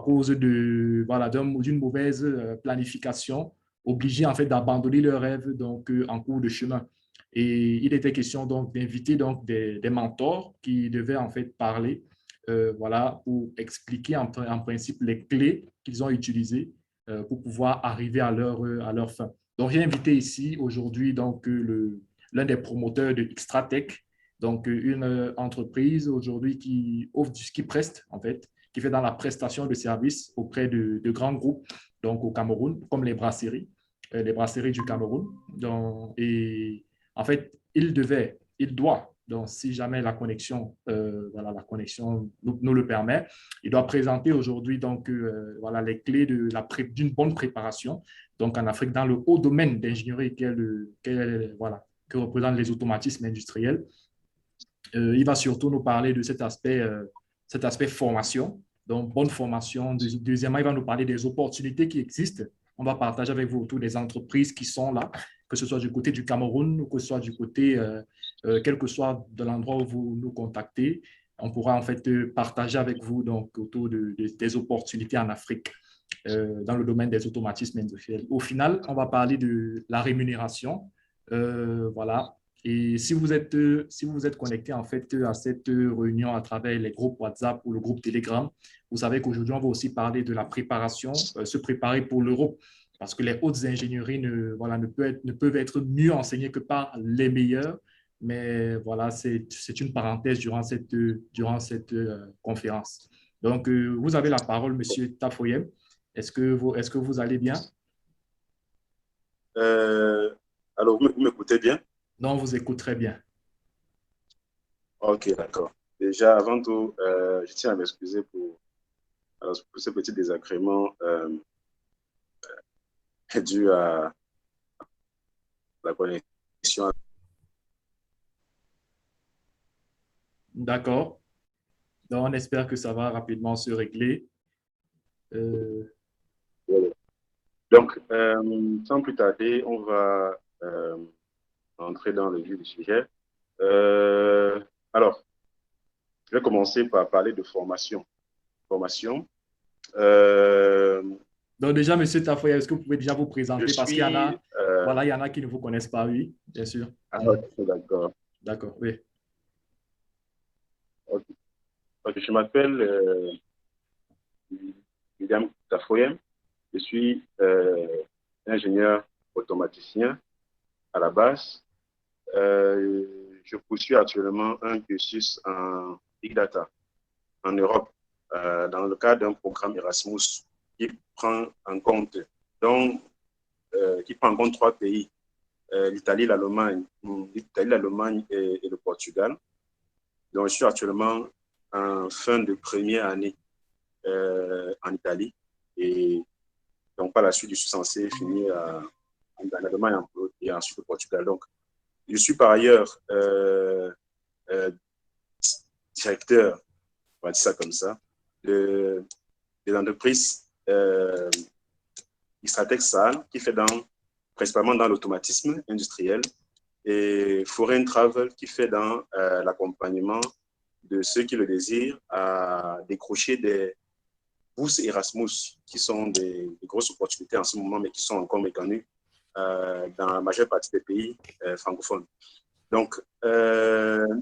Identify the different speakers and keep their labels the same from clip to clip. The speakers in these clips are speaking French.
Speaker 1: cause de, voilà, d'une mauvaise planification, obligés en fait d'abandonner leurs rêves donc, en cours de chemin. Et il était question donc d'inviter donc des mentors qui devaient en fait parler, voilà, pour expliquer en principe les clés qu'ils ont utilisées pour pouvoir arriver à leur fin. Donc, j'ai invité ici aujourd'hui donc l'un des promoteurs de Xtratech, donc une entreprise aujourd'hui qui offre qui preste en fait, qui fait dans la prestation de services auprès de grands groupes donc au Cameroun, comme les brasseries du Cameroun. Donc, et en fait, il doit, donc si jamais la connexion, voilà, la connexion nous le permet, il doit présenter aujourd'hui donc voilà les clés d'une bonne préparation. Donc en Afrique, dans le haut domaine d'ingénierie voilà, que représentent les automatismes industriels, il va surtout nous parler de cet aspect formation. Donc, bonne formation. Deuxièmement, il va nous parler des opportunités qui existent. On va partager avec vous autour des entreprises qui sont là, que ce soit du côté du Cameroun ou que ce soit du côté, quel que soit de l'endroit où vous nous contactez. On pourra en fait partager avec vous donc, autour des opportunités en Afrique dans le domaine des automatismes industriels. Au final, on va parler de la rémunération. Voilà, et si vous êtes connecté en fait à cette réunion à travers les groupes WhatsApp ou le groupe Telegram, vous savez qu'aujourd'hui, on va aussi parler de la préparation, se préparer pour l'Europe. Parce que les hautes ingénieries voilà, ne peuvent être mieux enseignées que par les meilleurs. Mais voilà, c'est une parenthèse durant cette conférence. Donc, vous avez la parole, Monsieur Tafoyem. Est-ce que vous allez bien?
Speaker 2: Euh, alors, vous m'écoutez bien?
Speaker 1: Non, on vous écoute très bien.
Speaker 2: Ok, d'accord. Déjà, avant tout, je tiens à m'excuser pour ce petit désagrément dû à la connexion.
Speaker 1: D'accord. Donc, on espère que ça va rapidement se régler. Euh,
Speaker 2: Donc, sans plus tarder, on va entrer dans le vif du sujet. Euh, alors, je vais commencer par parler de formation. Formation. Euh,
Speaker 1: donc, déjà, Monsieur Tafoya, est-ce que vous pouvez déjà vous
Speaker 2: je
Speaker 1: présenter? Parce qu'il y en
Speaker 2: suis...
Speaker 1: a, voilà, il y en a qui ne vous connaissent pas, oui, bien sûr.
Speaker 2: Ah,
Speaker 1: Mhm.
Speaker 2: ok, d'accord.
Speaker 1: D'accord, oui.
Speaker 2: Ok. Ok, je m'appelle William Tafoyem. Je suis ingénieur automaticien à la base. Je poursuis actuellement un cursus en Big Data en Europe dans le cadre d'un programme Erasmus qui prend en compte, donc, qui prend en compte trois pays, l'Allemagne et le Portugal. Donc, je suis actuellement en fin de première année en Italie et donc par la suite, je suis censé finir en Allemagne et ensuite au Portugal. Donc, je suis par ailleurs euh, directeur, on va dire ça comme ça, de l'entreprise Xtratech Sahel, qui fait principalement dans l'automatisme industriel, et Foreign Travel, qui fait dans l'accompagnement de ceux qui le désirent à décrocher des bourses Erasmus, qui sont des grosses opportunités en ce moment, mais qui sont encore méconnues dans la majeure partie des pays francophones. Donc,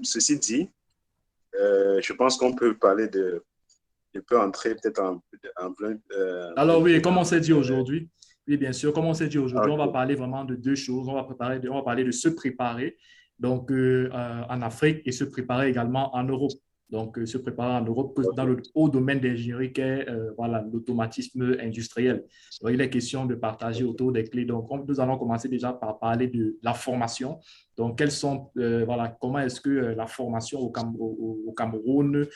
Speaker 2: ceci dit, je pense qu'on peut parler je peux entrer peut-être en plein.
Speaker 1: Alors, oui, comme on s'est dit aujourd'hui, oui, bien sûr, comme on s'est dit aujourd'hui, on va
Speaker 2: Okay.
Speaker 1: parler vraiment de deux choses. On va parler de se préparer donc, en Afrique et se préparer également en Europe. Donc, se préparer en Europe dans
Speaker 2: Okay.
Speaker 1: le haut domaine d'ingénierie qu'est voilà, l'automatisme industriel. Donc, il est question de partager autour des clés. Donc, nous allons commencer déjà par parler de la formation. Donc, voilà, comment est-ce que la formation au Cameroun,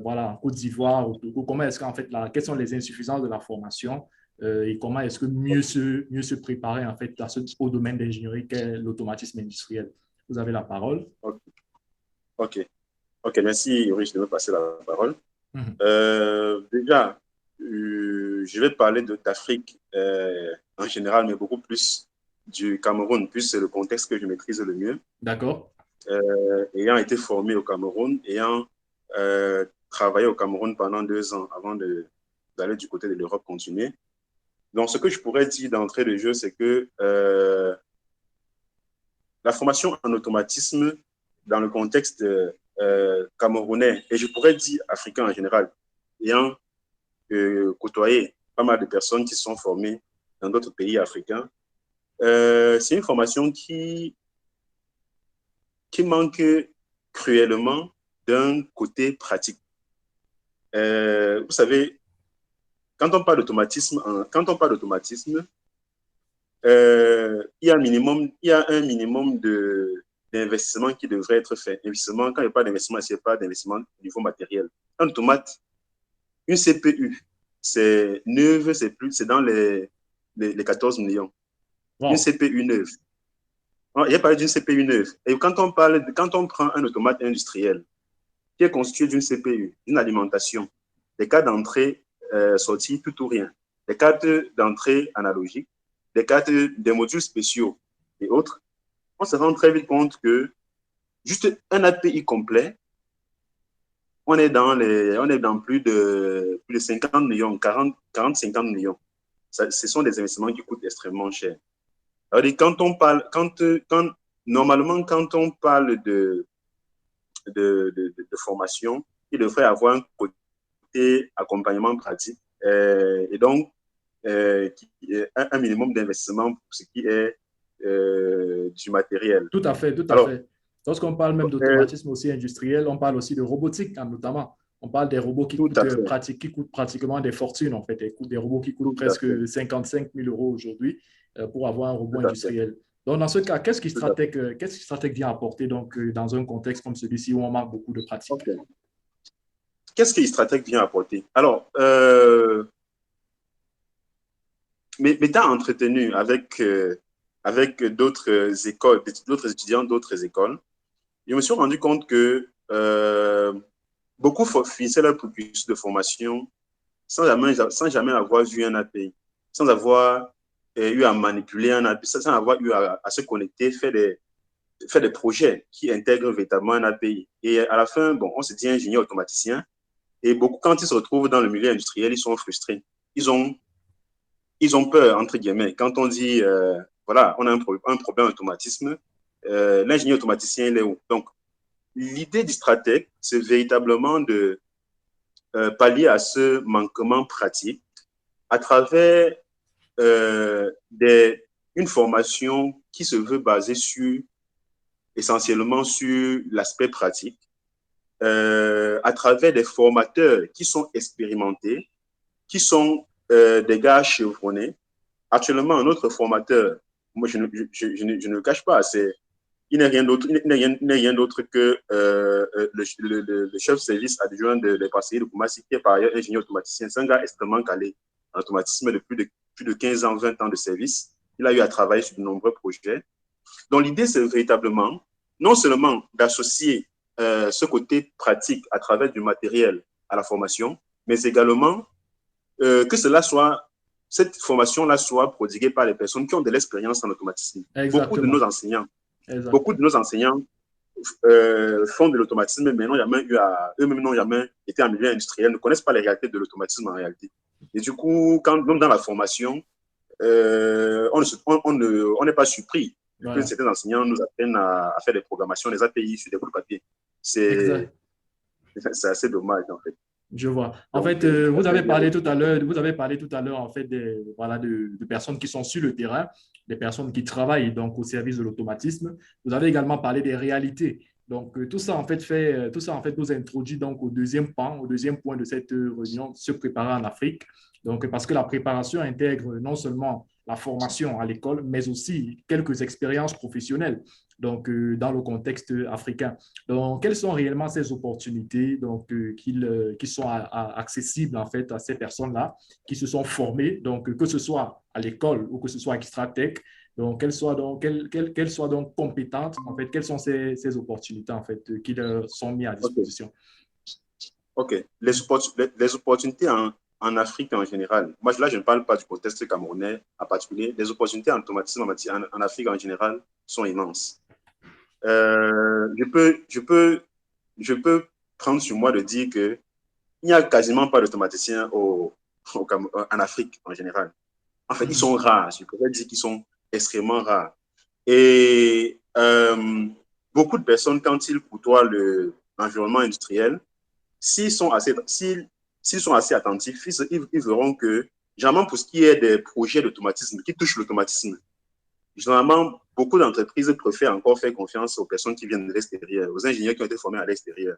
Speaker 1: voilà, en Côte d'Ivoire, au Togo, comment est-ce qu'en fait, quelles sont les insuffisances de la formation et comment est-ce que mieux se préparer en fait au domaine d'ingénierie qu'est l'automatisme industriel. Vous avez la parole.
Speaker 2: Ok, ok, merci Yuri, je vais passer la parole.
Speaker 1: Mhm.
Speaker 2: Déjà, je vais parler d'Afrique en général, mais beaucoup plus du Cameroun, plus c'est le contexte que je maîtrise le mieux.
Speaker 1: D'accord.
Speaker 2: Ayant été formé au Cameroun, ayant travaillé au Cameroun pendant 2 ans avant d'aller du côté de l'Europe continuer. Donc, ce que je pourrais dire d'entrée de jeu, c'est que la formation en automatisme dans le contexte camerounais, et je pourrais dire africain en général, ayant côtoyé pas mal de personnes qui sont formées dans d'autres pays africains, c'est une formation qui manque cruellement d'un côté pratique. Vous savez, quand on parle d'automatisme, il y a un minimum d'investissement qui devrait être fait. Investissement, quand il n'y a pas d'investissement, ce n'est pas d'investissement au niveau matériel. Un automate, une CPU, c'est neuve, c'est dans les 14 millions. Wow. Une CPU neuve. Il y a parlé d'une CPU neuve. Et quand on prend un automate industriel qui est constitué d'une CPU, d'une alimentation, des cartes d'entrée, sortie, tout ou rien, des cartes d'entrée analogiques, des modules spéciaux et autres, on se rend très vite compte que juste un API complet, on est dans plus de 50 millions, 40-50 millions. Ce sont des investissements qui coûtent extrêmement cher. Alors, normalement, quand on parle de formation, il devrait avoir un côté accompagnement pratique et donc un minimum d'investissement pour ce qui est du matériel.
Speaker 1: Tout à fait, tout à fait. Lorsqu'on parle même d'automatisme aussi industriel, on parle aussi de robotique, notamment. On parle des robots qui coûtent pratiquement des fortunes, en fait. Des robots qui coûtent presque 55 000 € aujourd'hui pour avoir un robot industriel. Donc, dans ce cas, qu'est-ce que Stratec vient apporter donc, dans un contexte comme celui-ci où on manque beaucoup de pratiques?
Speaker 2: Qu'est-ce que Stratec vient apporter? Alors, m'étant entretenu avec d'autres écoles, d'autres étudiants d'autres écoles, je me suis rendu compte que beaucoup finissaient leur processus de formation sans jamais avoir vu un API, sans avoir eu à manipuler un API, sans avoir eu à se connecter, faire des projets qui intègrent véritablement un API. Et à la fin, bon, on se dit ingénieur automaticien, et beaucoup, quand ils se retrouvent dans le milieu industriel, ils sont frustrés. Ils ont peur, entre guillemets. Quand on dit, voilà, on a un problème d'automatisme, l'ingénieur automaticien, il est où? Donc, l'idée du Stratec, c'est véritablement de pallier à ce manquement pratique à travers une formation qui se veut baser essentiellement sur l'aspect pratique, à travers des formateurs qui sont expérimentés, qui sont des gars chevronnés. Actuellement, un autre formateur, moi je ne le cache pas, il n'est rien d'autre que le chef service adjoint des parcelles de Koumassi, qui est par ailleurs ingénieur automaticien. C'est un gars extrêmement calé en automatisme de plus de 15 ans, 20 ans de service. Il a eu à travailler sur de nombreux projets. Donc, l'idée, c'est véritablement, non seulement d'associer ce côté pratique à travers du matériel à la formation, mais également que cette formation-là soit prodiguée par les personnes qui ont de l'expérience en automatisme.
Speaker 1: Exactement.
Speaker 2: Beaucoup de nos enseignants font de l'automatisme, mais eux-mêmes n'ont jamais été en milieu industriel, ne connaissent pas les réalités de l'automatisme en réalité. Et du coup, même dans la formation, on n'est pas surpris que certains enseignants nous apprennent à faire des programmations, des API sur des bouts de papier. C'est assez dommage, en fait.
Speaker 1: Je vois. En fait, vous avez parlé tout à l'heure, en fait, de personnes qui sont sur le terrain, des personnes qui travaillent donc au service de l'automatisme. Vous avez également parlé des réalités. Donc, tout ça, en fait, nous introduit donc au deuxième point de cette réunion, se préparer en Afrique. Donc, parce que la préparation intègre non seulement la formation à l'école, mais aussi quelques expériences professionnelles donc, dans le contexte africain. Donc, quelles sont réellement ces opportunités donc, qui sont accessibles en fait, à ces personnes-là qui se sont formées, donc, que ce soit à l'école ou que ce soit à Stratec, donc, qu'elles soient donc compétentes, en fait, quelles sont ces opportunités en fait, qui leur sont mises à disposition?
Speaker 2: OK. Les opportunités en Afrique en général. Moi, là, je ne parle pas du contexte camerounais en particulier. Les opportunités en automatisme en Afrique en général sont immenses. Je peux prendre sur moi de dire qu'il n'y a quasiment pas d'automaticien en Afrique en général. En fait, ils sont rares. Je pourrais dire qu'ils sont extrêmement rares. Et beaucoup de personnes, quand ils côtoient l'environnement industriel, s'ils sont assez attentifs, ils verront que, généralement, pour ce qui est des projets d'automatisme qui touchent l'automatisme, généralement, beaucoup d'entreprises préfèrent encore faire confiance aux personnes qui viennent de l'extérieur, aux ingénieurs qui ont été formés à l'extérieur.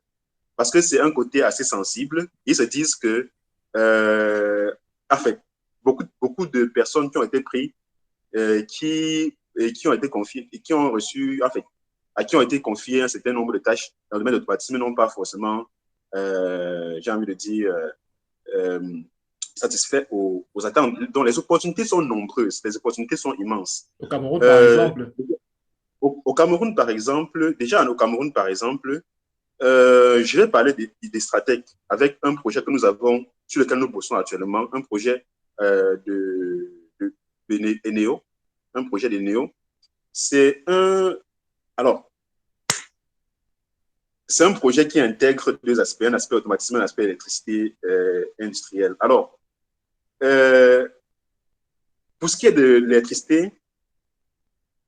Speaker 2: Parce que c'est un côté assez sensible. Ils se disent que, en fait, beaucoup de personnes qui ont été prises, qui ont été confiées, et qui ont reçu, en fait, à qui ont été confiées un certain nombre de tâches dans le domaine de l'automatisme n'ont pas forcément, j'ai envie de dire, satisfait aux attentes. Donc, les opportunités sont nombreuses, les opportunités sont immenses.
Speaker 1: Au Cameroun, par exemple.
Speaker 2: Au Cameroun, par exemple, déjà au Cameroun, par exemple, je vais parler des stratèges avec un projet que nous avons, sur lequel nous bossons actuellement, un projet de Eneo, un projet d'Eneo. C'est un projet qui intègre deux aspects, un aspect automatisme, un aspect électricité industrielle. Alors, pour ce qui est de l'électricité,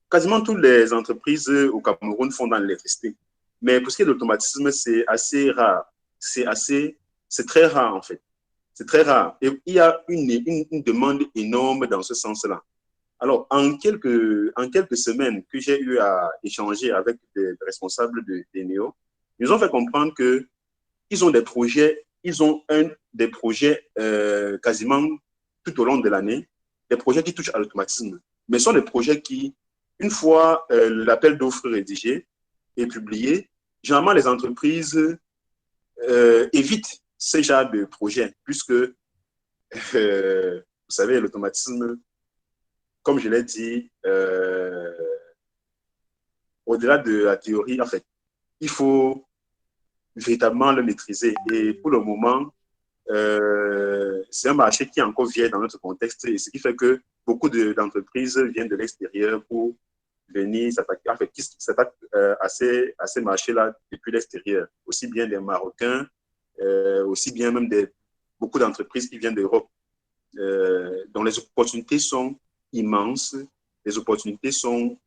Speaker 2: quasiment toutes les entreprises au Cameroun font dans l'électricité. Mais pour ce qui est de l'automatisme, c'est assez rare. C'est très rare, en fait. C'est très rare. Et il y a une demande énorme dans ce sens-là. Alors, en quelques semaines que j'ai eu à échanger avec des responsables de Néo, ils nous ont fait comprendre qu'ils ont des projets, des projets quasiment tout au long de l'année, des projets qui touchent à l'automatisme. Mais ce sont des projets qui, une fois l'appel d'offres rédigé et publié, généralement les entreprises évitent ce genre de projets, puisque, vous savez, l'automatisme, comme je l'ai dit, au-delà de la théorie, en fait, il faut véritablement le maîtriser. Et pour le moment, c'est un marché qui est encore vieil dans notre contexte, et ce qui fait que beaucoup d'entreprises viennent de l'extérieur pour venir s'attaquer, en fait, qui s'attaquent à ces marchés-là depuis l'extérieur, aussi bien des Marocains, aussi bien même beaucoup d'entreprises qui viennent d'Europe. Donc les opportunités sont immenses, les opportunités sont,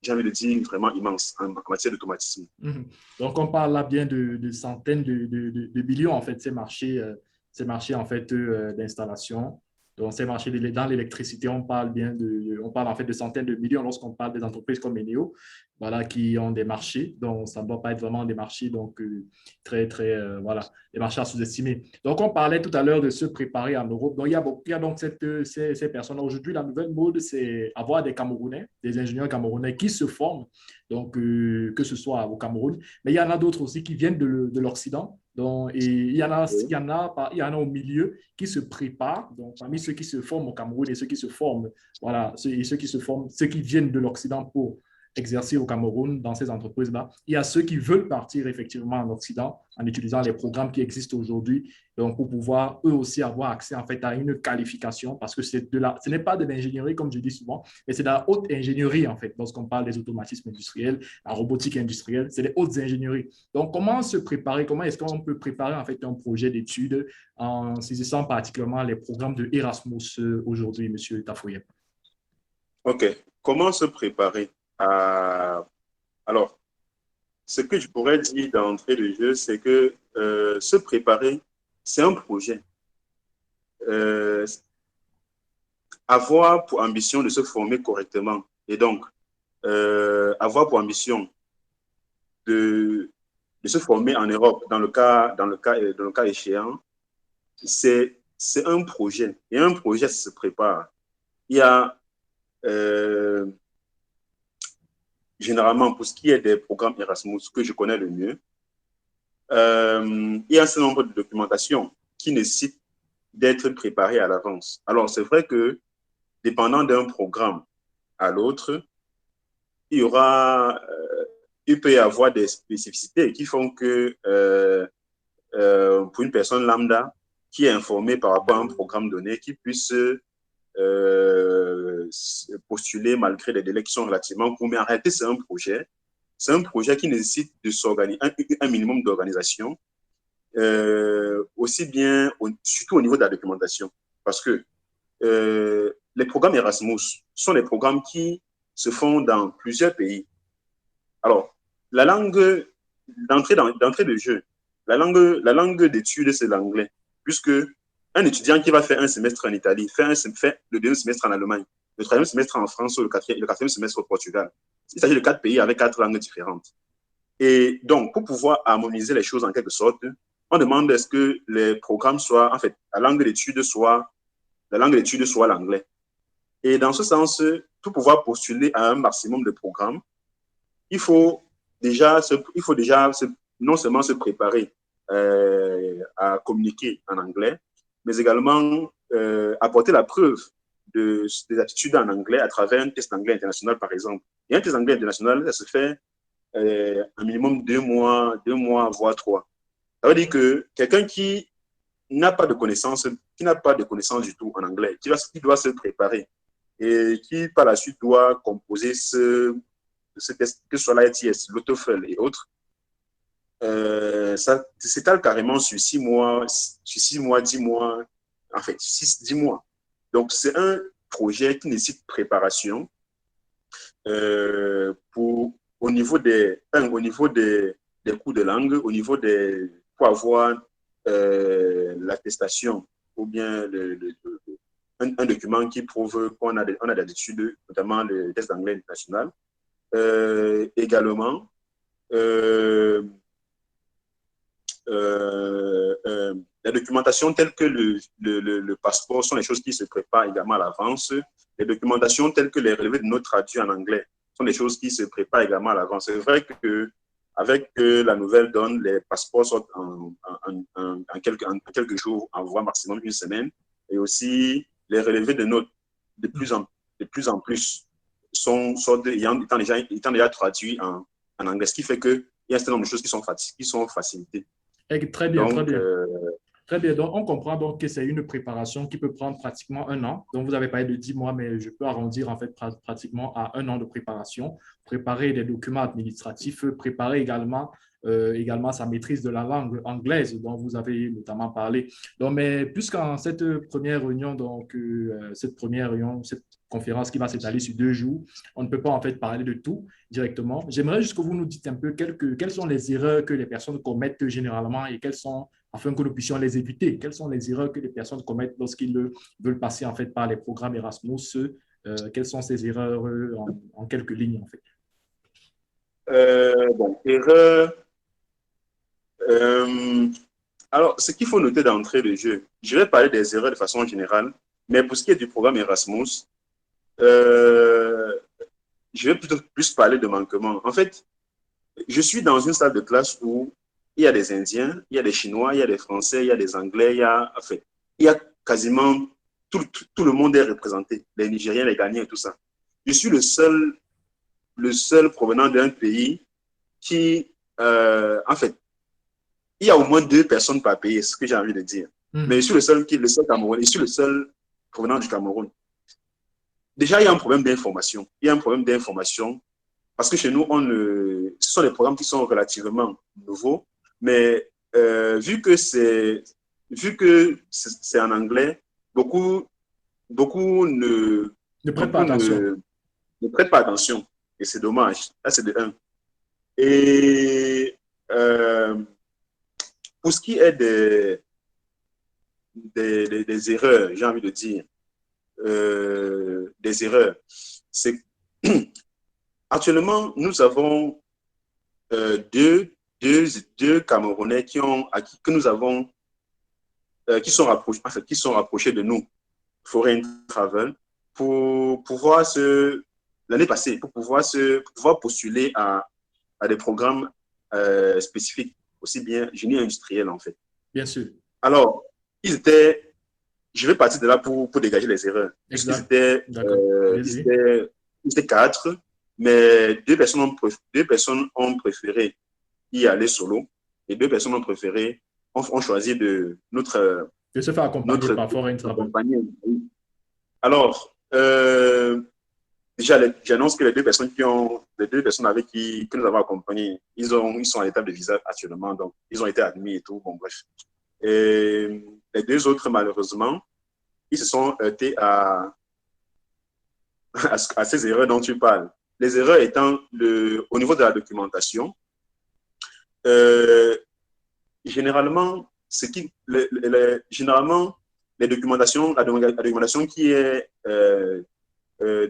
Speaker 2: j'ai envie de dire, vraiment immenses en matière d'automatisme.
Speaker 1: Donc, on parle là bien de centaines de millions, en fait, ces marchés en fait, d'installation. Donc, ces marchés dans l'électricité, on parle en fait de centaines de millions lorsqu'on parle des entreprises comme Eneo, voilà, qui ont des marchés. Donc, ça ne doit pas être vraiment des marchés, donc, voilà, des marchés à sous-estimer. Donc, on parlait tout à l'heure de se préparer en Europe. Donc, il y a donc ces personnes. Aujourd'hui, la nouvelle mode, c'est avoir des Camerounais, des ingénieurs camerounais qui se forment, donc que ce soit au Cameroun. Mais il y en a d'autres aussi qui viennent de l'Occident. Donc, et il y en a au milieu qui se préparent. Donc, parmi ceux qui se forment au Cameroun et ceux qui se forment, voilà, ceux qui se forment, ceux qui viennent de l'Occident pour exercer au Cameroun dans ces entreprises-là. Il y a ceux qui veulent partir effectivement en Occident en utilisant les programmes qui existent aujourd'hui, donc pour pouvoir eux aussi avoir accès en fait à une qualification, parce que ce n'est pas de l'ingénierie comme je dis souvent, mais c'est de la haute ingénierie en fait. Lorsqu'on parle des automatismes industriels, la robotique industrielle, c'est des hautes ingénieries. Donc comment se préparer, comment est-ce qu'on peut préparer en fait un projet d'études en saisissant particulièrement les programmes de Erasmus aujourd'hui, Monsieur Tafoye?
Speaker 2: Ok, comment se préparer Alors, ce que je pourrais dire d'entrée de jeu, c'est que se préparer, c'est un projet. Avoir pour ambition de se former correctement et donc avoir pour ambition de se former en Europe dans le cas échéant, c'est un projet. Et un projet se prépare. Il y a généralement, pour ce qui est des programmes Erasmus que je connais le mieux, il y a un certain nombre de documentations qui nécessitent d'être préparées à l'avance. Alors, c'est vrai que dépendant d'un programme à l'autre, il peut y avoir des spécificités qui font que pour une personne lambda qui est informée par rapport à un programme donné, qui puisse postuler malgré les délais qui sont relativement courts. Mais en réalité, c'est un projet. C'est un projet qui nécessite de s'organiser, un minimum d'organisation. aussi bien, surtout au niveau de la documentation. Parce que les programmes Erasmus sont des programmes qui se font dans plusieurs pays. Alors, la langue d'entrée de jeu, la langue d'étude, c'est l'anglais. Puisque un étudiant qui va faire un semestre en Italie, fait le deuxième semestre en Allemagne, le troisième semestre en France ou le quatrième semestre au Portugal. Il s'agit de 4 pays avec 4 langues différentes. Et donc, pour pouvoir harmoniser les choses en quelque sorte, on demande est-ce que les programmes soient, en fait, la langue d'étude soit l'anglais. Et dans ce sens, pour pouvoir postuler à un maximum de programmes, il faut déjà non seulement se préparer à communiquer en anglais, mais également apporter la preuve des aptitudes en anglais à travers un test anglais international, par exemple. Et un test anglais international, ça se fait un minimum 2 mois, voire 3. Ça veut dire que quelqu'un qui n'a pas de connaissances du tout en anglais, qui doit se préparer et qui par la suite doit composer ce test, que ce soit l'IELTS, le TOEFL et autres, ça s'étale carrément sur 6 mois, 10 mois, en fait, 10 mois. Donc, c'est un projet qui nécessite préparation au niveau des cours de langue, pour avoir l'attestation ou bien un document qui prouve qu'on a des études, notamment le test d'anglais international. Également, la documentation telle que le passeport sont les choses qui se préparent également à l'avance. Les documentations telles que les relevés de notes traduits en anglais sont des choses qui se préparent également à l'avance. C'est vrai qu'avec la nouvelle donne, les passeports sortent en quelques jours, voire maximum une semaine. Et aussi, les relevés de notes de plus en plus étant déjà traduits en anglais, ce qui fait qu'il y a un certain nombre de choses qui sont facilitées.
Speaker 1: Très bien, très bien. Très bien, donc on comprend donc que c'est une préparation qui peut prendre pratiquement 1 an. Donc vous avez parlé de 10 mois, mais je peux arrondir en fait pratiquement à 1 an de préparation. Préparer des documents administratifs, préparer également sa maîtrise de la langue anglaise dont vous avez notamment parlé. Donc, mais puisqu'en cette première réunion, cette conférence qui va s'étaler sur 2 jours, on ne peut pas en fait parler de tout directement. J'aimerais juste que vous nous dites un peu quelles sont les erreurs que les personnes commettent généralement et afin que nous puissions les éviter. Quelles sont les erreurs que les personnes commettent lorsqu'ils veulent passer en fait par les programmes Erasmus? Quelles sont ces erreurs en quelques lignes en fait?
Speaker 2: Erreur. Alors, ce qu'il faut noter d'entrée de jeu, je vais parler des erreurs de façon générale, mais pour ce qui est du programme Erasmus, je vais plutôt plus parler de manquements. En fait, je suis dans une salle de classe où il y a des Indiens, il y a des Chinois, il y a des Français, il y a des Anglais, il y a quasiment tout le monde est représenté, les Nigériens, les Ghanéens et tout ça. Je suis le seul provenant d'un pays qui, en fait, il y a au moins 2 personnes par pays, c'est ce que j'ai envie de dire. Mais je suis le seul Camerounais, je suis le seul provenant du Cameroun. Déjà, il y a un problème d'information. Parce que chez nous, ce sont des programmes qui sont relativement nouveaux, mais vu que c'est en anglais, beaucoup ne prêtent pas attention. Et c'est dommage. Là, c'est de 1. Et pour ce qui est des erreurs, j'ai envie de dire, des erreurs, c'est actuellement, nous avons deux Camerounais qui sont rapprochés de nous, Foreign Travel, pour pouvoir l'année passée, pour pouvoir postuler à des programmes spécifiques, aussi bien génie industriel en fait.
Speaker 1: Bien sûr.
Speaker 2: Alors, je vais partir de là pour dégager les erreurs. Ils étaient 4, mais 2 personnes ont préféré y aller solo et 2 personnes ont choisi de
Speaker 1: se faire accompagner par Foreign Travel.
Speaker 2: Alors, déjà, j'annonce que les deux personnes avec que nous avons accompagnées, ils sont à l'étape de visa actuellement, donc ils ont été admis et tout, bon bref. Et les deux autres, malheureusement, ils se sont heurtés à ces erreurs dont tu parles. Les erreurs étant au niveau de la documentation, généralement, généralement, la documentation qui est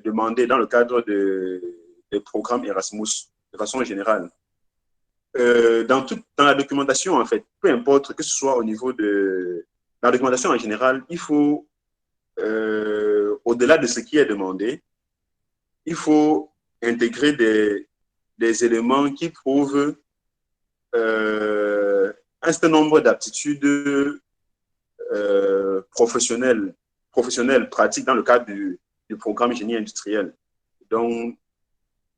Speaker 2: demandée dans le cadre des programmes Erasmus, de façon générale, dans la documentation, en fait, peu importe que ce soit au niveau de la documentation en général, il faut, au-delà de ce qui est demandé, il faut intégrer des éléments qui prouvent un certain nombre d'aptitudes professionnelles pratiques dans le cadre du programme génie industriel, donc,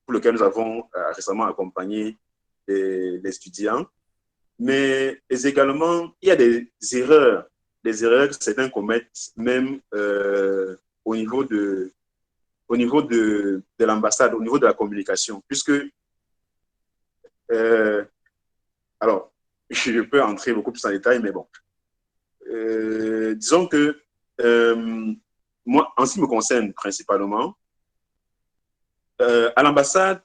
Speaker 2: pour lequel nous avons récemment accompagné les étudiants. Mais également, il y a des erreurs que certains commettent même au niveau de l'ambassade, au niveau de la communication, puisque alors, je peux entrer beaucoup plus en détail, mais bon. Disons que moi, en ce qui me concerne principalement, à l'ambassade,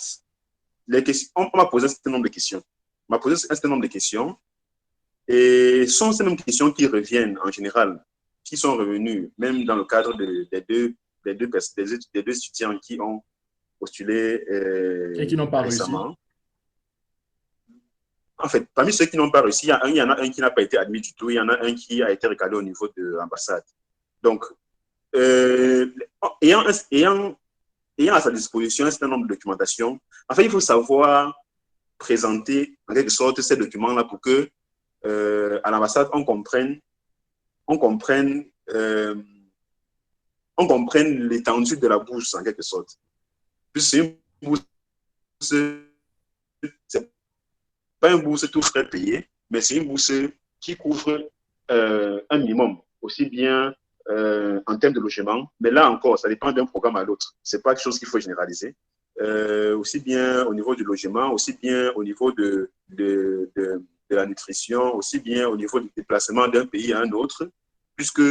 Speaker 2: on m'a posé un certain nombre de questions. On m'a posé un certain nombre de questions et sont ces mêmes questions qui reviennent en général, qui sont revenues même dans le cadre des deux étudiants qui ont postulé
Speaker 1: Et qui n'ont pas
Speaker 2: récemment.
Speaker 1: réussi.
Speaker 2: En fait, parmi ceux qui n'ont pas réussi, il y en a un qui n'a pas été admis du tout, il y en a un qui a été recalé au niveau de l'ambassade. Donc, ayant à sa disposition un certain nombre de documentations, en fait, il faut savoir présenter en quelque sorte ces documents-là pour que à l'ambassade, on comprenne l'étendue de la bourse en quelque sorte. Puis c'est une bourse, c'est pas une bourse tout frais payé, mais c'est une bourse qui couvre un minimum, aussi bien en termes de logement, mais là encore, ça dépend d'un programme à l'autre. C'est pas quelque chose qu'il faut généraliser. Aussi bien au niveau du logement, aussi bien au niveau de la nutrition, aussi bien au niveau du déplacement d'un pays à un autre, puisque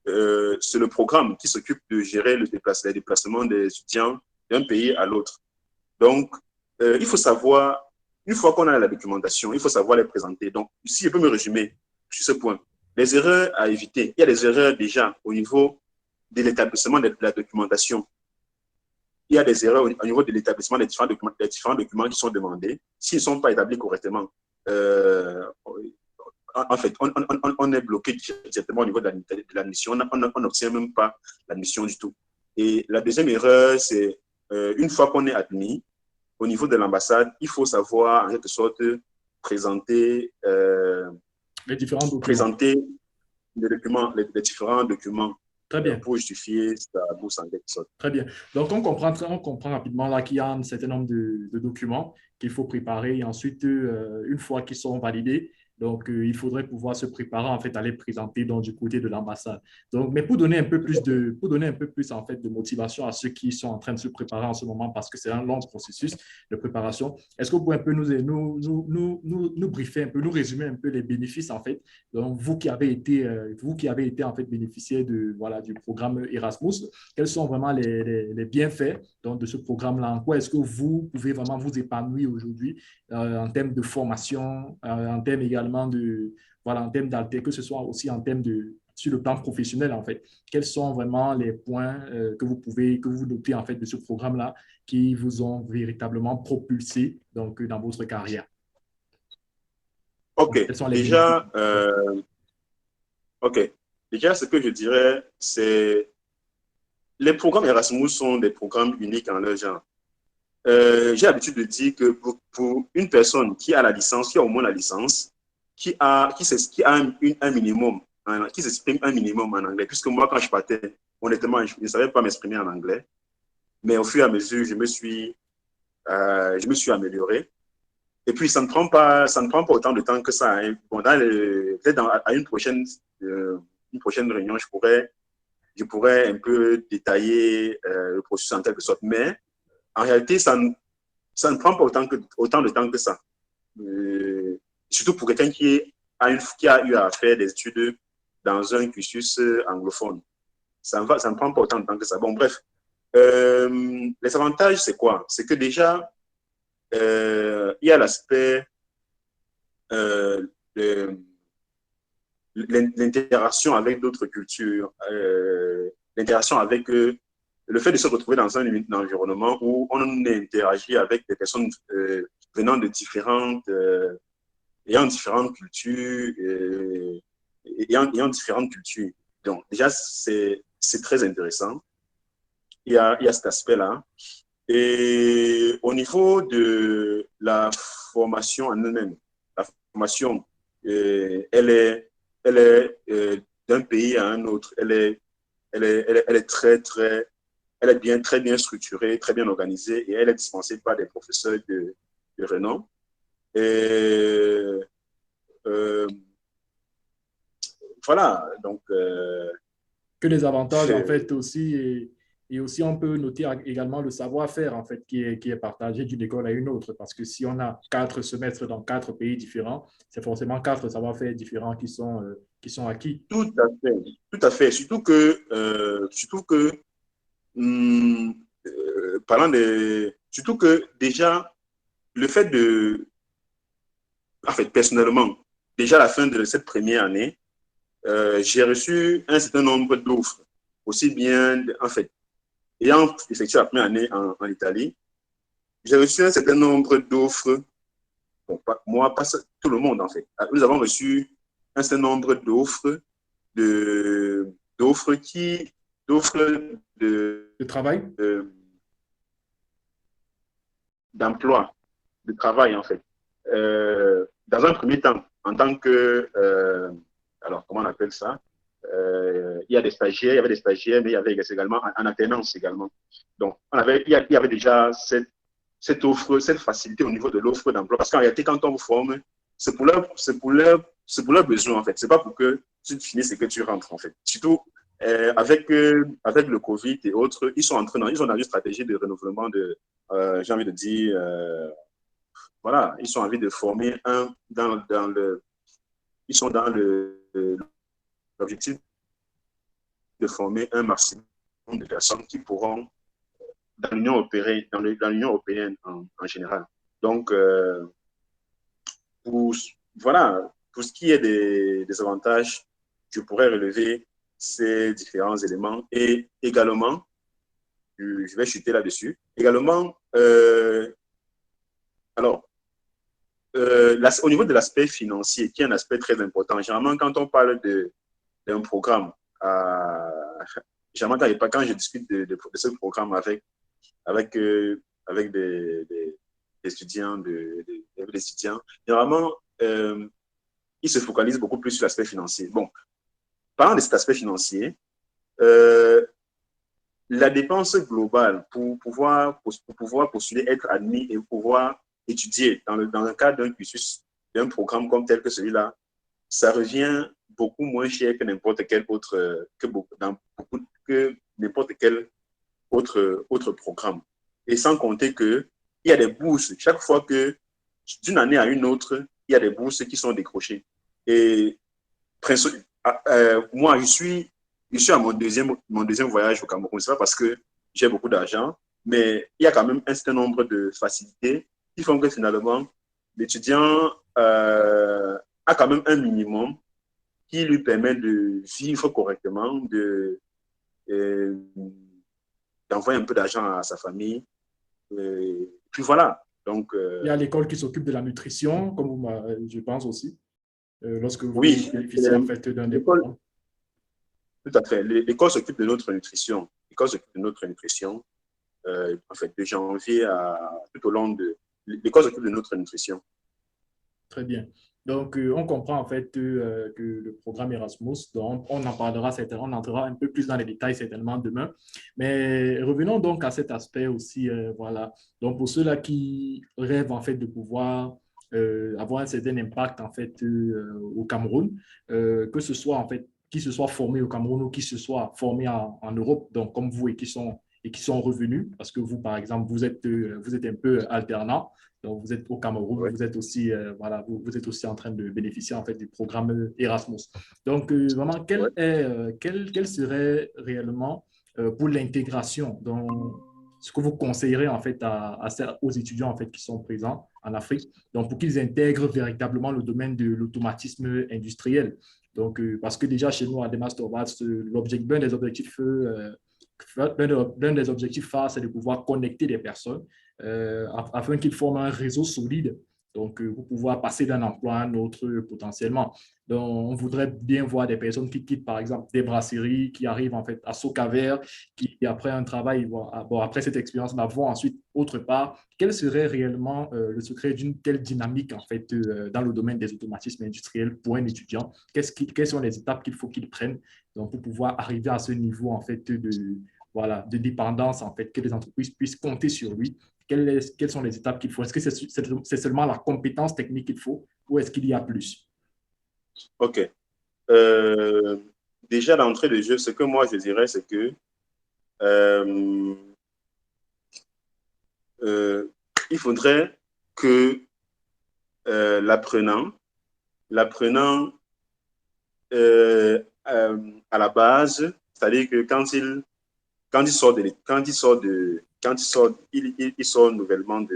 Speaker 2: c'est le programme qui s'occupe de gérer les déplacements des étudiants d'un pays à l'autre. Donc, il faut savoir, une fois qu'on a la documentation, il faut savoir les présenter. Donc, si je peux me résumer sur ce point, les erreurs à éviter, il y a des erreurs déjà au niveau de l'établissement de la documentation. Il y a des erreurs au niveau de l'établissement des différents documents qui sont demandés. S'ils ne sont pas établis correctement, en fait, on est bloqué directement au niveau de l'admission. On n'obtient même pas l'admission du tout. Et la deuxième erreur, c'est une fois qu'on est admis, au niveau de l'ambassade, il faut savoir, en quelque sorte, présenter
Speaker 1: les différents documents.
Speaker 2: Présenter les différents documents.
Speaker 1: Très bien.
Speaker 2: Pour justifier sa bourse en quelque sorte.
Speaker 1: Très bien. Donc, on comprend rapidement là qu'il y a un certain nombre de documents qu'il faut préparer et ensuite, une fois qu'ils sont validés, donc, il faudrait pouvoir se préparer en fait à les présenter donc, du côté de l'ambassade. Donc, mais pour donner un peu plus en fait de motivation à ceux qui sont en train de se préparer en ce moment parce que c'est un long processus de préparation, est-ce que vous pouvez un peu nous briefer un peu, nous résumer un peu les bénéfices en fait. Donc, vous qui avez été en fait bénéficiaire du programme Erasmus, quels sont vraiment les bienfaits donc, de ce programme-là? En quoi est-ce que vous pouvez vraiment vous épanouir aujourd'hui en termes de formation, en termes également en termes d'alter, que ce soit aussi en termes sur le plan professionnel, en fait. Quels sont vraiment les points que vous notez, en fait, de ce programme-là qui vous ont véritablement propulsé, donc, dans votre carrière?
Speaker 2: OK. Déjà, ce que je dirais, c'est les programmes Erasmus sont des programmes uniques en leur genre. J'ai l'habitude de dire que pour une personne qui a la licence, qui a au moins la licence, qui a un minimum, qui s'exprime un minimum en anglais, puisque moi, quand je partais, honnêtement, je ne savais pas m'exprimer en anglais, mais au fur et à mesure, je me suis amélioré. Et puis, ça ne prend pas autant de temps que ça. Hein. Bon, peut-être à une prochaine réunion, je pourrais je pourrais un peu détailler le processus en quelque sorte, mais en réalité, ça ne prend pas autant de temps que ça. Surtout pour quelqu'un qui a eu à faire des études dans un cursus anglophone. Ça ne prend pas autant de temps que ça. Bon, bref. Les avantages, c'est quoi? C'est que déjà, il y a l'aspect l'interaction avec d'autres cultures, l'interaction avec le fait de se retrouver dans un environnement où on interagit avec des personnes venant de ayant différentes cultures, ayant différentes cultures. Donc, déjà, c'est très intéressant. Il y a cet aspect-là. Et au niveau de la formation en elle-même, la formation, elle est d'un pays à un autre. Elle est très bien structurée, très bien organisée et elle est dispensée par des professeurs de renom. Et voilà, donc.
Speaker 1: Que les avantages, en fait, aussi, et aussi on peut noter également le savoir-faire, en fait, qui est partagé d'une école à une autre. Parce que si on a 4 semestres dans 4 pays différents, c'est forcément 4 savoir-faire différents qui sont acquis.
Speaker 2: Tout à fait, tout à fait. Surtout que surtout que déjà, le fait en fait, personnellement, déjà à la fin de cette première année, j'ai reçu un certain nombre d'offres, aussi bien, en fait, ayant effectué la première année en Italie, j'ai reçu un certain nombre d'offres, bon, moi, pas tout le monde, en fait. Nous avons reçu un certain nombre d'offres d'offres
Speaker 1: Le travail?
Speaker 2: d'emploi, de travail, en fait. Dans un premier temps, en tant que, alors, comment on appelle ça? Il y avait des stagiaires, mais il y avait également en alternance également. Donc, il y avait déjà cette offre, cette facilité au niveau de l'offre d'emploi. Parce qu'en réalité, quand on vous forme, c'est pour leurs besoins, en fait. C'est pas pour que tu finisses et que tu rentres, en fait. Surtout, avec le Covid et autres, ils ont dans une stratégie de renouvellement j'ai envie de dire, voilà, ils ont envie de former ils sont dans l'objectif de former un maximum de personnes qui pourront dans l'Union européenne en général. Donc, voilà, pour ce qui est des avantages, je pourrais relever ces différents éléments et également, je vais chuter là-dessus, également, alors, au niveau de l'aspect financier, qui est un aspect très important, généralement, quand on parle d'un programme, généralement, quand je discute de ce programme avec des étudiants, des étudiants, généralement, ils se focalisent beaucoup plus sur l'aspect financier. Bon, parlant de cet aspect financier, la dépense globale pour pouvoir postuler, être admis et pouvoir étudier dans le cadre d'un cursus, d'un programme comme tel que celui-là, ça revient beaucoup moins cher que n'importe quel autre, que n'importe quel autre programme. Et sans compter qu'il y a des bourses. Chaque fois que, d'une année à une autre, il y a des bourses qui sont décrochées. Et moi, je suis à mon deuxième voyage au Cameroun. Ce n'est pas parce que j'ai beaucoup d'argent, mais il y a quand même un certain nombre de facilités qui font que finalement, l'étudiant a quand même un minimum qui lui permet de vivre correctement, d'envoyer un peu d'argent à sa famille. Puis voilà. Donc,
Speaker 1: Il y a l'école qui s'occupe de la nutrition, comme je pense aussi, lorsque vous
Speaker 2: oui,
Speaker 1: bénéficiez en fait d'un des
Speaker 2: l'école,
Speaker 1: programmes.
Speaker 2: tout à fait. L'école s'occupe de notre nutrition. L'école s'occupe de notre nutrition. En fait, de janvier tout au long de... L'école s'occupe de notre nutrition.
Speaker 1: Très bien. Donc, on comprend en fait que le programme Erasmus, donc on en parlera certainement, on entrera un peu plus dans les détails certainement demain. Mais revenons donc à cet aspect aussi, voilà. Donc, pour ceux-là qui rêvent en fait de pouvoir avoir un certain impact en fait au Cameroun, que ce soit en fait qui se soient formés au Cameroun ou qui se soient formés en Europe, donc comme vous, et qui sont revenus, parce que vous, par exemple, vous êtes un peu alternant. Donc, vous êtes au Cameroun,
Speaker 2: Oui,
Speaker 1: vous êtes aussi, voilà, vous êtes aussi en train de bénéficier en fait du programme Erasmus. Donc, vraiment,
Speaker 2: oui.
Speaker 1: quel serait réellement pour l'intégration, donc ce que vous conseillerez en fait aux étudiants en fait qui sont présents en Afrique, donc pour qu'ils intègrent véritablement le domaine de l'automatisme industriel. Donc, parce que déjà chez nous à Demastorbats, l'un des objectifs l'un des objectifs phares, c'est de pouvoir connecter des personnes afin qu'ils forment un réseau solide, donc pour pouvoir passer d'un emploi à un autre potentiellement. Donc, on voudrait bien voir des personnes qui quittent, par exemple, des brasseries, qui arrivent en fait à Socaver, qui, après un travail, bon, après cette expérience, vont ensuite autre part. Quel serait réellement le secret d'une telle dynamique, en fait, dans le domaine des automatismes industriels pour un étudiant? Quelles sont les étapes qu'il faut qu'il prenne donc, pour pouvoir arriver à ce niveau, en fait, voilà, de dépendance, en fait, que les entreprises puissent compter sur lui? Quelles sont les étapes qu'il faut? Est-ce que c'est seulement la compétence technique qu'il faut ou est-ce qu'il y a plus?
Speaker 2: OK. Euh, Déjà, d'entrée de jeu, ce que moi, je dirais, c'est que euh, euh, il faudrait que l'apprenant à la base, c'est-à-dire que il sort nouvellement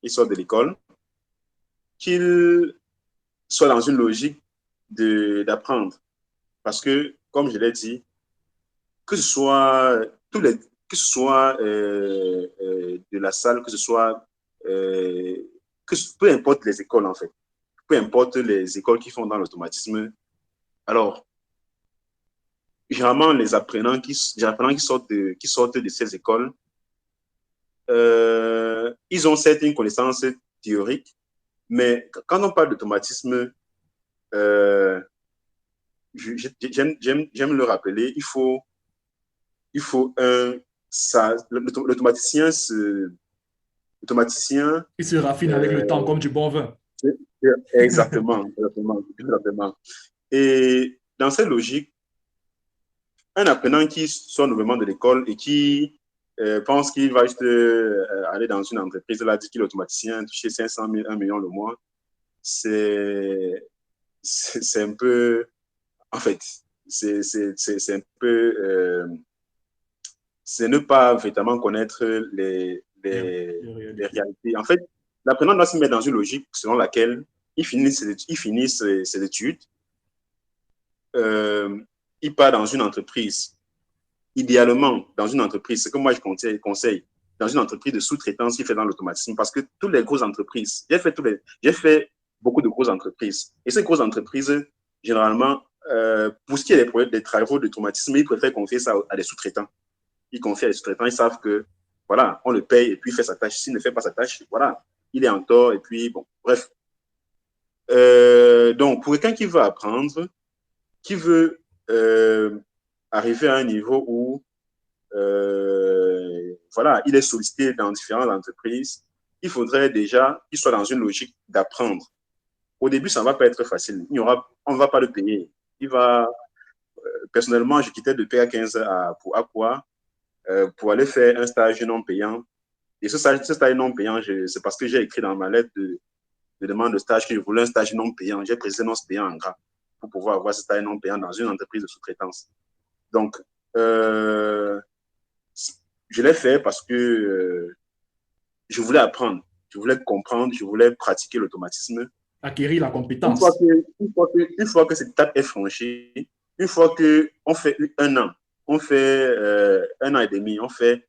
Speaker 2: il sort de l'école, qu'il soit dans une logique d'apprendre. Parce que, comme je l'ai dit, que ce soit que ce soit de la salle, que ce soit peu importe les écoles en fait, peu importe les écoles qui font dans l'automatisme. Alors, généralement, les apprenants qui sortent de ces écoles, ils ont certes une connaissance théorique, mais quand on parle d'automatisme, euh, j'aime le rappeler, il faut l'automaticien l'automaticien
Speaker 1: Il se raffine avec le temps
Speaker 2: euh,
Speaker 1: comme du bon vin.
Speaker 2: exactement. Et dans cette logique, un apprenant qui sort nouvellement de l'école et qui pense qu'il va juste aller dans une entreprise, là, dit qu'il est automaticien, toucher 500 000, 1 million le mois, c'est un peu, en fait, c'est un peu, c'est ne pas véritablement connaître les
Speaker 1: Réalités.
Speaker 2: réalités. En fait, l'apprenant doit se mettre dans une logique selon laquelle il finit ses études, euh, il part dans une entreprise, idéalement dans une entreprise, ce que moi je conseille dans une entreprise de sous-traitance qui fait dans l'automatisme, parce que toutes les grosses entreprises, j'ai fait beaucoup de grosses entreprises, et ces grosses entreprises, généralement, pour ce qui est des travaux d'automatisme, ils préfèrent confier ça à des sous-traitants. Ils confient à des sous-traitants, ils savent que, voilà, on le paye et puis il fait sa tâche. S'il ne fait pas sa tâche, voilà, il est en tort et puis, bon, bref. Donc, pour quelqu'un qui veut apprendre, qui veut arriver à un niveau où voilà, il est sollicité dans différentes entreprises, il faudrait déjà qu'il soit dans une logique d'apprendre. Au début, ça ne va pas être facile. On ne va pas le payer. Personnellement, je quittais de PA15 pour Aqua pour aller faire un stage non payant. Et ce stage non payant, c'est parce que j'ai écrit dans ma lettre de demande de stage que je voulais un stage non payant. J'ai précisé non payant en gras pour pouvoir avoir ce stage non payant dans une entreprise de sous-traitance. Donc, euh, je l'ai fait parce que je voulais apprendre, je voulais comprendre, je voulais pratiquer l'automatisme.
Speaker 1: Acquérir la
Speaker 2: Une fois
Speaker 1: compétence.
Speaker 2: que, une fois que cette étape est franchie, une fois qu'on fait 1 an, on fait 1 an et demi, on fait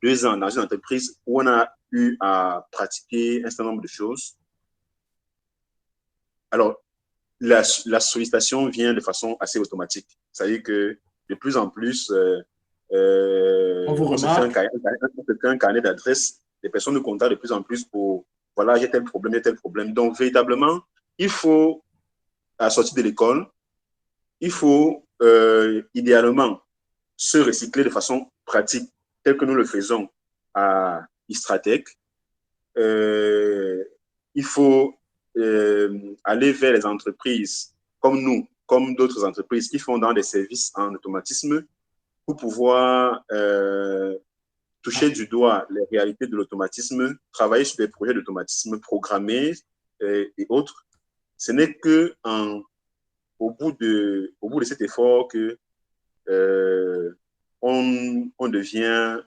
Speaker 2: 2 ans dans une entreprise où on a eu à pratiquer un certain nombre de choses, alors la sollicitation vient de façon assez automatique. C'est-à-dire que de plus en plus,
Speaker 1: On vous
Speaker 2: on se fait
Speaker 1: remarque.
Speaker 2: un carnet d'adresses. Les personnes nous contactent de plus en plus pour, voilà, j'ai tel problème. Donc, véritablement, il faut, à la sortie de l'école, il faut idéalement se recycler de façon pratique, tel que nous le faisons à Istratec. Il faut aller vers les entreprises comme nous, comme d'autres entreprises qui font dans des services en automatisme pour pouvoir toucher du doigt les réalités de l'automatisme, travailler sur des projets d'automatisme programmés et autres. Ce n'est que au bout de cet effort que on devient,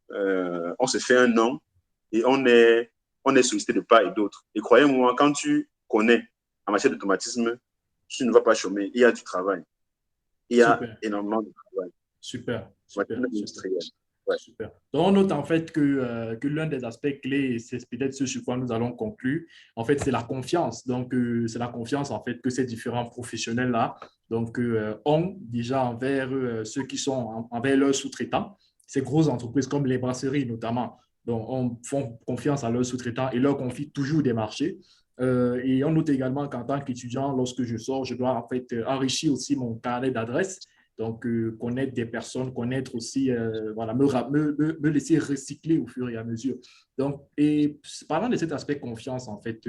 Speaker 2: on se fait un nom et on est sollicité de part et d'autre. Et croyez-moi, quand tu connais en matière d'automatisme, tu ne vas pas chômer. Il y a du travail. Il y a énormément de travail.
Speaker 1: Super.
Speaker 2: Ouais.
Speaker 1: Super. Donc, on note en fait que l'un des aspects clés, c'est peut-être ce sur quoi nous allons conclure, en fait, c'est la confiance. Donc, c'est la confiance en fait que ces différents professionnels-là donc, ont déjà envers ceux qui sont envers leurs sous-traitants. Ces grosses entreprises comme les brasseries notamment, donc, font confiance à leurs sous-traitants et leur confient toujours des marchés. Et on note également qu'en tant qu'étudiant, lorsque je sors, je dois en fait enrichir aussi mon carnet d'adresses. Donc, connaître des personnes, connaître aussi, voilà, me laisser recycler au fur et à mesure. Donc, et parlant de cet aspect confiance en fait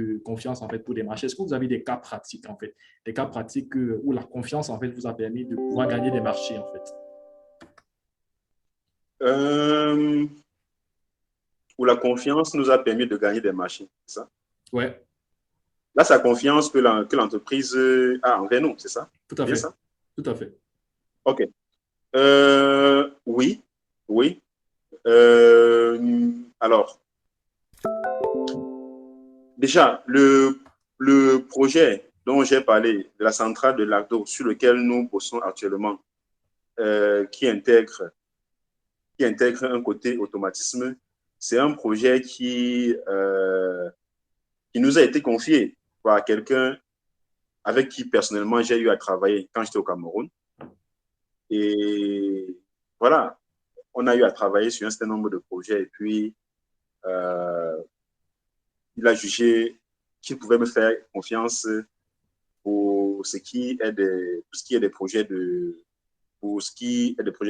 Speaker 1: pour des marchés, est-ce que vous avez des cas pratiques en fait, des cas pratiques où la confiance en fait vous a permis de pouvoir gagner des marchés en fait?
Speaker 2: Où la confiance nous a permis de gagner des marchés, c'est ça?
Speaker 1: Ouais.
Speaker 2: Là, c'est la confiance que l'entreprise a envers nous, c'est ça?
Speaker 1: Tout à
Speaker 2: Bien
Speaker 1: fait.
Speaker 2: ça?
Speaker 1: Tout à fait.
Speaker 2: OK. Oui. Alors, déjà, le projet dont j'ai parlé, de la centrale de Lagdo, sur lequel nous bossons actuellement, qui intègre un côté automatisme, c'est un projet qui nous a été confié par quelqu'un avec qui personnellement j'ai eu à travailler quand j'étais au Cameroun. Et voilà, on a eu à travailler sur un certain nombre de projets et puis il a jugé qu'il pouvait me faire confiance pour ce qui est des projets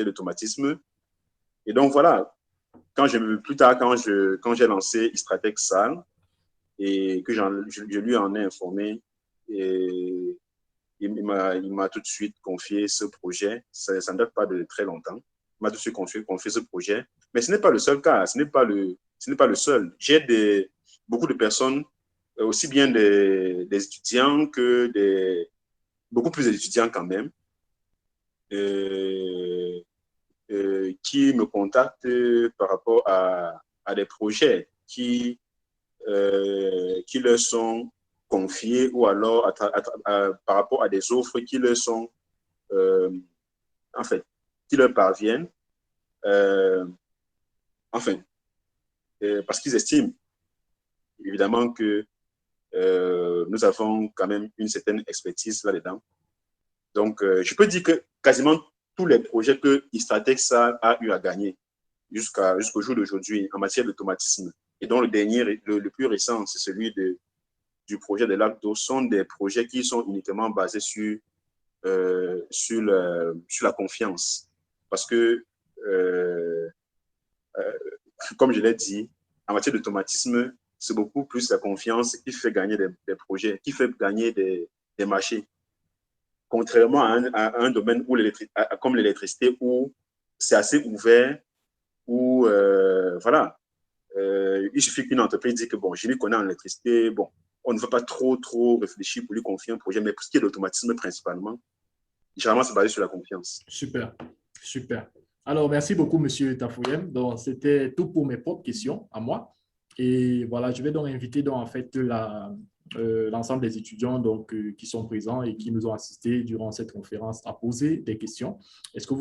Speaker 2: d'automatisme. Et donc voilà, plus tard, quand j'ai lancé Istratec SAL et que je lui en ai informé, et il m'a tout de suite confié ce projet. Ça ne date pas de très longtemps. Il m'a tout de suite confié ce projet. Mais ce n'est pas le seul cas, ce n'est pas le seul. J'ai beaucoup de personnes, aussi bien des étudiants que beaucoup plus d'étudiants quand même, qui me contactent par rapport à des projets qui leur sont confiés ou alors par rapport à des offres qui leur sont, en fait, qui leur parviennent, enfin, parce qu'ils estiment évidemment que nous avons quand même une certaine expertise là-dedans. Donc, je peux dire que quasiment tous les projets que Istratex a eu à gagner jusqu'au jour d'aujourd'hui en matière d'automatisme, et dont le plus récent, c'est celui du projet de Lagdo, sont des projets qui sont uniquement basés sur la confiance. Parce que, comme je l'ai dit, en matière d'automatisme, c'est beaucoup plus la confiance qui fait gagner des projets, qui fait gagner des marchés. Contrairement à un domaine comme l'électricité, où c'est assez ouvert, où, voilà, il suffit qu'une entreprise dise que, bon, je m'y connais en électricité, bon, on ne veut pas trop réfléchir pour lui confier un projet, mais pour ce qui est d'automatisme principalement, généralement, c'est basé sur la confiance.
Speaker 1: Super. Alors, merci beaucoup, Monsieur Tafouyem. Donc, c'était tout pour mes propres questions à moi. Et voilà, je vais donc inviter donc, en fait, l'ensemble des étudiants donc, qui sont présents et qui nous ont assistés durant cette conférence à poser des questions. Est-ce que vous